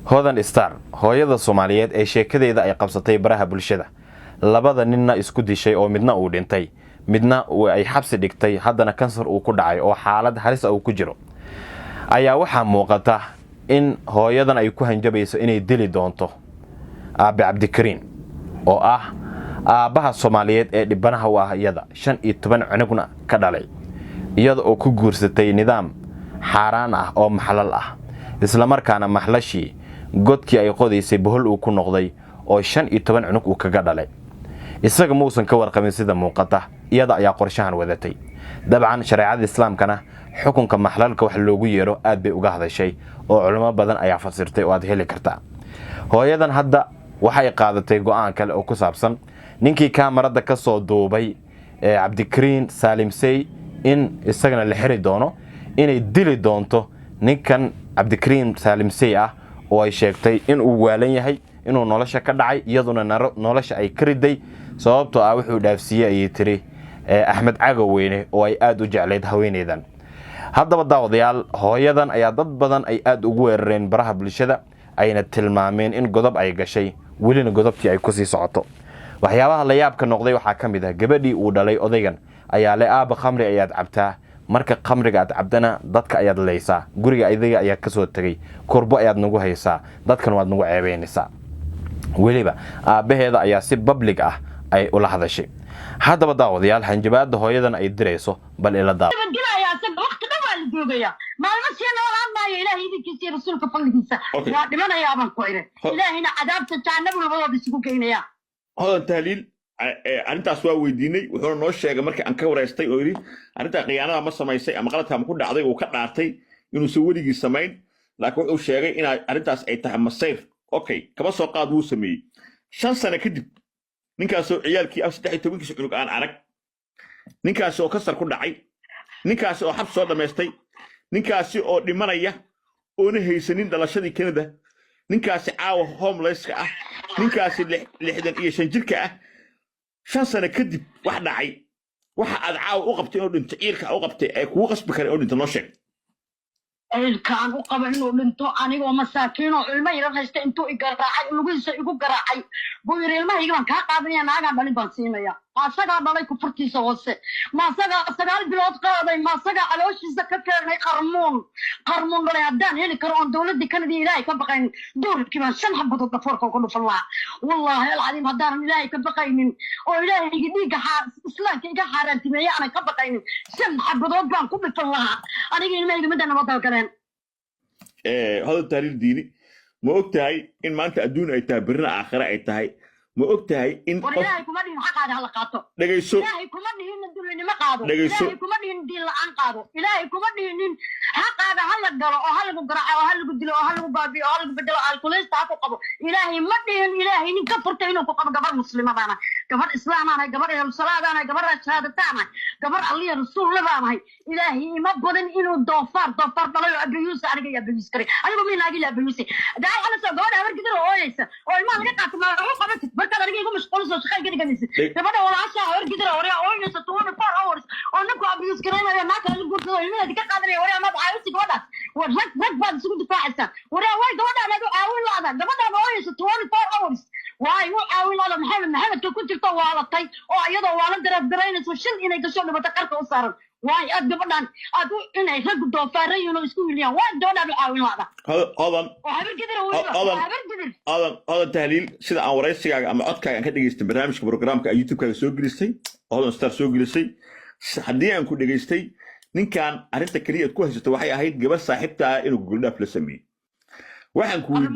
هودن ستار hooyada Soomaaliyeed ee sheekadeeda ay qabsatay baraha bulshada labada ninna isku dishay oo midna uu dhintay midna ay xabsi dhigtay haddana kansar uu ku dhacay oo xaalad halis ah uu ku jiro ayaa waxa muuqata in hooyadan ay ku hanjabayso inay dili doonto Aabe Cabdikariin oo ah aabaha Soomaaliyeed ee dhibanaha u ah iyada 15 cunugna ka dhalay iyada oo ku guursatay nidaam xaraan ah oo maxlal ah isla markaana maxlashi godkii ay qodaysay bohol uu ku noqday oo 15 cunug uu kaga dhalay isaga muusan ka warqabin sida muuqata iyada ayaa qorshahan wadatay dabcan shariicada islaamkana xukunka maxlalka wax loogu yeero aad bay uga hadashay oo culimo badan ayaa fasirtay oo aad heli kartaa hooyadan hadda waxay qaadatay go'aan kale oo ku saabsan ninkii kaamarada ka soo duubay Cabdikariin Saalimsey in isagana la xiri doono inay dili doonto ninkan Cabdikariin Saalimsey ah oo ay sheegtay in uu waalan yahay inuu nolosha ka dhacay iyaduna nolosha ay ka riday sababtoo ah wuxuu dhaafsiiyay ay tiri Axmed Cagaweyne oo ay aad u jecleed haweeneydan haddaba daawadayaal hooyadan ayaa dad badan ay aad ugu weerareen baraha bulshada ayna tilmaameen in godob ay gashay welina godobtii ay ku sii socoto waxyaabaha la yaabka noqday waxa kamid ah gabadhii uu dhalay odaygan ayaa le aaba khamri ayaad cabtaa marka khamriga aad cabdana dadka ayaad leeysaa guriga adiga ayaa ka soo tagay kurbo ayaad nagu haysaa dadkan waad nagu ceebeynaysaa weliba aabaheeda ayaa si public ah ay ula hadashay haddaba daawadayaal hanjabaada hooyadan ay dirayso bal ila daaw maalmo sii noolaan maayo ilaahay idinkiisa iyo rasuulka fadligiisa waa dhimanayaa baan ku irin ilaahayna cadaabta jahannabu labadooda isugu geynaya hodan tahliil arintaas waa weydiinay wuxuuna noo sheegay markii aan ka wareystay oo yiri arinta khiyaanada ma samaysay ama qaladka ma ku dhacday oo ka dhaartay inuu soo waligii samayn laakiin wuxuu sheegay in arintaas ay tahay masayr okay kaba soo qaad uu sameeyay 5 sano kadib ninkaas oo ciyaalkii 13 cunug aan arag ninkaas oo kasar ku dhacay ninkaas oo xabs soo dhameystay ninkaas oo dhimanaya oo na haysanin dhalashadii Canada ninkaas caawa homeless ka ah ninkaas 65 jirka ah 5 sano kadib wax dhacay waxa aad caawa u qabtay inuu dhinto ciilka u qabtay ay kugu qasbi kareen inuu dhinto noo sheeg ilkaan u qaba inuu dhinto anigoo masaakiin oo ilmo yar haysta intuu igaraacay lugiisa igu garaacay buu yiri ilmahayga waan ka qaadanaya naaga dhalin baan siinaya maasaga dhalay ku furtiisa hoose maasaga 9 bilood qaaday maasaga calooshiisa ka keenay qarmuun dhalay haddaan heli karo oo dawladda Kanada ilaahay ka baqayn dowladkii baan 5 xabadood dhafoorka ku dhufan lahaa wallahi alcadiim haddaan ilaahay ka baqaynin oo ilaahay dhiiga islaamka iga xaaraantimeeyay aan ka baqaynin 5 xabadood baan ku dhufan lahaa aniga ilmahayga madana wada galeen هذا التاريخ ديني ما أقتهي إن ما أنت أدون أي تابرنا آخرة أي تهي ما أقتهي إن والله كمان حق هذا هالقاطو نجيسو إلهي كمان هين الدنيا إن ما قادو نجيسو إلهي كمان هين دين لعن قادو إلهي كمان هين حق هذا هالقدر أو هالقدرة أو هالقدلة أو هالقبابي أو هالقبدلة الكوليس تعرفوا قبو إلهي ما هين إلهي نكفر تينو قبو قبر مسلمة أنا قبر إسلام أنا قبر الصلاة أنا قبر الشهادة أنا قبر الله رسول الله أنا إلهي ما بدن إنه دوفار بلا أبيوس أنا جاي أبيوس كري أنا بمين أجي أبيوس ده على سجود أمر كده أويس أو ما أنا قاعد ما هو قبل بركة أنا جاي مش قلص شخير كده جنسي تبدأ ولا عشاء أمر كده أوريا أويس تقول 4 hours أنا كوا أبيوس كري ما كان يقول كده يمين هذيك قادرة أوريا ما بعيوس جودا ورك بعد سكوت فاعسة أوريا واي جودا أنا أقول لا ده بدأ أويس 24 hours واي هو أقول لا محمد كنت طوالة طي أو أيضا والد دربرين وشل إنه يكشون بتكرك وصار واي أدبنا أدو إنه يخلق دوفارين ونسكون اليوم واي دونا بيعاون هذا وحبر كده هذا تهليل سيدا أن ورئيسي أما عدك أن كده جيستي برنامج برنامج يوتيوب كده سوق جلستي هذا ستار سوق جلستي حديا أن كده جيستي نين كان أرنت كريه تكوه ستوحي أهيد قبل صاحبتها إنه قلنا فلسمي وحن كودي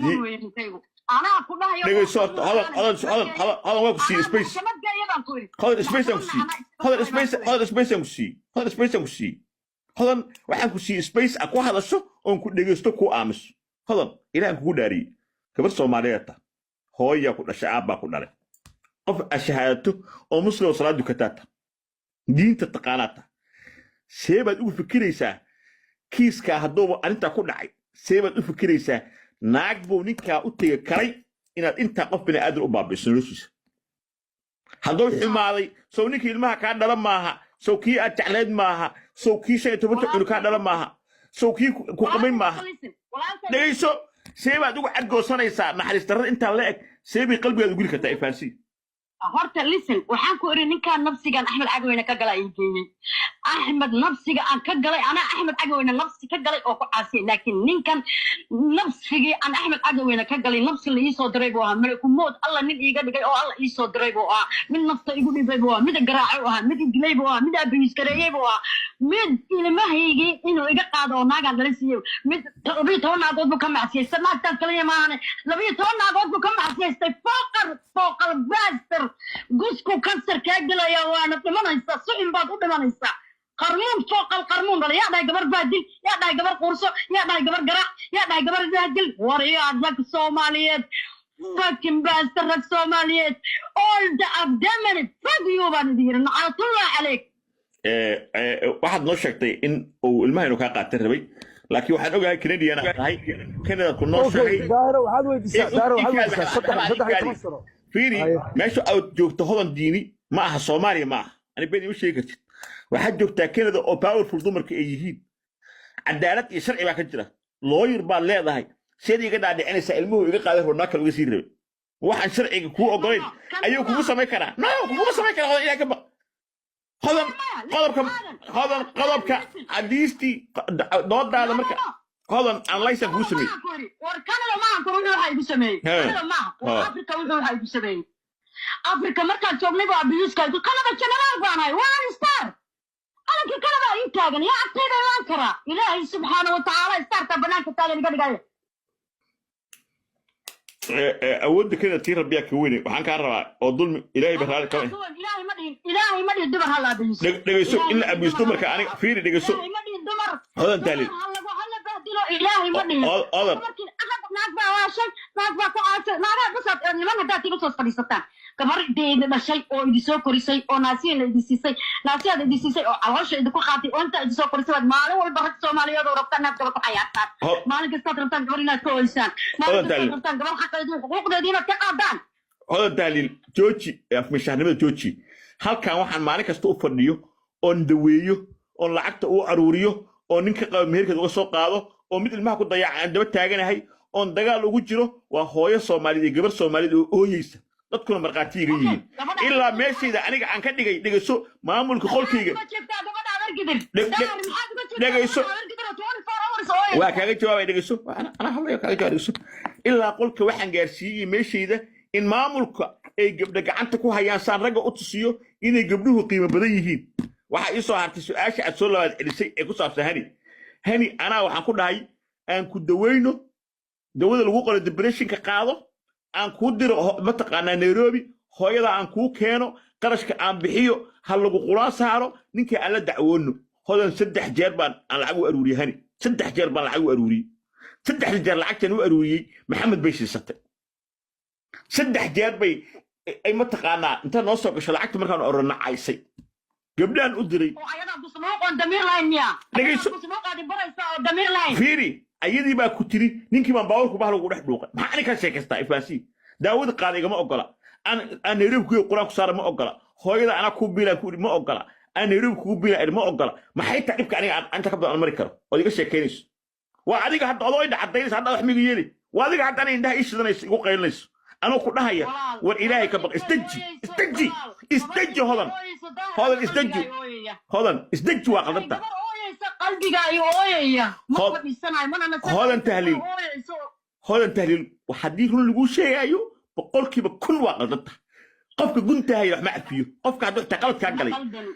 أنا كلها نيجي صوت هذا وقت سي سبيس هذا سبيس أمشي هذا سبيس أمشي هذا waxaan ku sii space aku hadasho oo ku dhageysto ku aamus hadan ilaahan ku dhaari gabar Soomaaliyeed hooyo ku dhashay aabba ku dhalay qof ashahaato oo muslim salaad dukatata diinta taqaanata seebad ugu fikiraysaa kiiska hadoo arinta ku dhacay seebad u fikiraysaa naag buu ninka u tagay karay inaad inta qof bini aadam u baabiiso noloshiisa hadoo xumaaday soo ninkii ilmaha ka dhalan maaha soo kii aad jecleed maaha soo kii 15 cunug ka dhalan maaha soo kii ku qabayn maaha dhageyso سيبا دوغ عدقو سنيسا نحرس ترد انت لك سيبي قلبي هذا قولك تا فانسي horta listen waxaan ku iri ninkaan nafsigan Axmed Cagaweyne ka galay intii Axmed nafsiga aan ka galay ana Axmed Cagaweyne nafsi ka galay oo ku caasiyay laakiin ninkan nafsiga aan Axmed Cagaweyne ka galay nafsi la ii soo diray buu ahaa malaku mood alla nin iiga dhigay oo alla ii soo diray buu ahaa mid nafta igu dhibay buu ahaa mid garaacay buu ahaa mid dilay buu ahaa mid abis gareeyay buu ahaa mid ilmahaygi inuu iga qaado oo naaga dalasiyo mid 12 naagood buu ka macsiyay sanaadtaas kaliya maahane 12 naagood buu ka macsiyay faqar baaster gusku kansar ka galaya waana dhimanaysa su'in baad u dhimanaysa qarmuun fooq qarmuun bal yaa dhaay gabar baadil yaa dhaay gabar qurso yaa dhaay gabar garaac yaa dhaay gabar baadil wariyaa rag Soomaaliyeed fucking bastard rag Soomaaliyeed all the abdomen fuck you baan diiran nacatullah عليك waxaad noo sheegtay in uu ilmaheenu ka qaatay rabay laakiin waxaan ogahay Canadian ahay Canada ku noo sheegay waxaad weydiisaa saddex sano فيري ماشي أو جوكت هذا ديني معها صومالي معها أنا بيني وش يقول واحد جوكت كندا أو باور في الضمر كأيهين عدالة يسرع ما كجرا لوير بالله ده هاي سيدي كده عند أنا سألمه يقول قاعد هناك الوزير واحد شرعي كوو أقولين أيوة كوو سمي كنا كوو سمي كنا هذا إيه كبا قلبك عديستي ضد هذا مركب هذا أنا ليس بوسمي. وكندا ما كانوا هاي بوسمي. كندا ما وأفريقيا وين هاي بوسمي. أفريقيا ما كان شغلي بأبيوس كاي كندا كنا ما وين ستار. أنا كندا إنتاجن يا أكيد أنا كرا. إلهي سبحانه وتعالى ستار تبناك تالي نقدر أود كده تير ربيع كويني وحن كارا أظلم إلهي بهذا كمان. إلهي ما دي دمر هلا أبيوس. دقيسو إلا أبيوس دمر كأني فيري دقيسو. إلهي ما دي دمر. هذا تالي. إلهي ما دي. هذا. ناقبا واشن ناقبا كعاس ناقبا بس لمن هذا تيجي تصفري ستان كبر دي نشيء أو يدسو كريسي أو ناسين يدسيسي ناسين يدسيسي أو عواش يدكو خاطي وأنت يدسو كريسي بعد ماله والبحث الصومالي هذا وربطنا ناس كبر حياتات مالك استطرم تان كبرنا كويسان مالك استطرم تان كبر حتى يدين حقوق دينا تقادان هذا دليل جوجي في مشاهدة جوجي هل كان واحد مالك استوفرنيو on the way on لعقته أو عروريو أو نك مهير كده وسوق هذا أو مثل ما كنت ضيع عندما تاجنا هاي on دجال وجيره وهوية صومالي جبر صومالي أو يس لا تكون مرقاتي جيين إلا ماشي إذا أنا عن كده جي سو ما أمول كخول كيجي دقي سو وكاجي جواب دقي سو أنا هلا كاجي جواب سو إلا أقول كواحد جالسي ماشي إذا إن ما أمول دقي عنك كوه يانسان رجع أتصيو إني جبروه قيمة بديهين waxa isoo hartay su'aasha aad soo labaad celisay ee ku saabsan hani ana waxaan ku dhahay aan ku daweyno dawada lagu qoro depression ka qaado aan ku diro mataqaanaa Nairobi hooyada aan ku keeno qarashka aan bixiyo hal lagu quraan saaro ninkii aan la dacwoono hodan 3 jeer baan aan lacag u aruuriyay hani 3 jeer baan lacag u aruuriyay 3 jeer lacagtan u aruuriyay maxamed bay siisatay 3 jeer bay ay mataqaanaa inta noo soo gasho lacagta markaan orana caysay قبلان أدري. فيري أيدي ما كتري نينكي ما باورك بحلو قرح بلوقة ما أنا كان شيء كستا إفاسي داود قاضي ما أقلا أنا يريب كي قرآن كسارة ما أقلا هويدا أنا كوبيلا كوري ما أقلا أنا يريب كوبيلا ما أقلا ما حيت تعرفك أنت كبد أمريكا وديك الشيء كينيس وعديك حتى الله يدعى حتى ينس حتى يحمي يلي وعديك حتى أنا عندها إيش ذا يقول قيلنيس أنا كلها هي والإلهي كبر استجي هذا استجي هذا استجي وقلبته قلبي يا هذا تهليل وحديث اللي شيء أيوه بقول كي بكل وقلبته قفك قنت هاي رح معك فيه قفك عدو تقلت كعقلي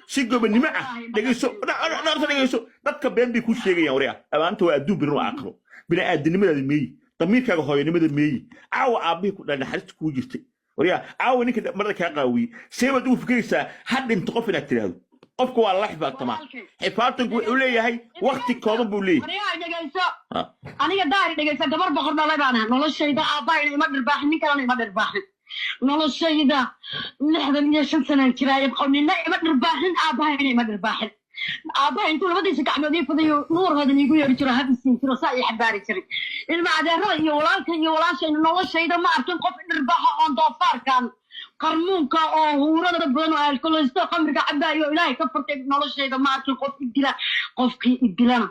سيجو بني معه دقيسو لا دقيسو دتك بين بيكون شيء يا وريا أما أنت وأدوب بنو عقله بنا أدنى من المي ضميرك هاي نمد المي عاو عبيه كنا حرست كوجستي وريا عاو إنك مرة كقوي سيما دو فكرة حد انت قفنا تلاو قفك والله حفاظ تمام حفاظك وليه هاي وقت كاظم وليه أنا داري دقيسة دبر بخرنا لبانا نقول الشيء ده أباي ما درباح نكلم ما درباح نقول الشيء ده نحن من 5 سنة كراية بقولنا لا ما درباحن أباي ما درباحن أباي أنتوا لما تيجي كعمودين فضيو نور هذا يقول يا ترى هذا السين ترى صايح باري ترى المعدن رأي يولان شيء نقول الشيء ده ما أركن قف درباحه عن ضفار كان قرمونك أو هو رد بنو الكل استقام رجع عباي ولاي كفرت نقول الشيء ده ما أركن قف الدلا قف الدلا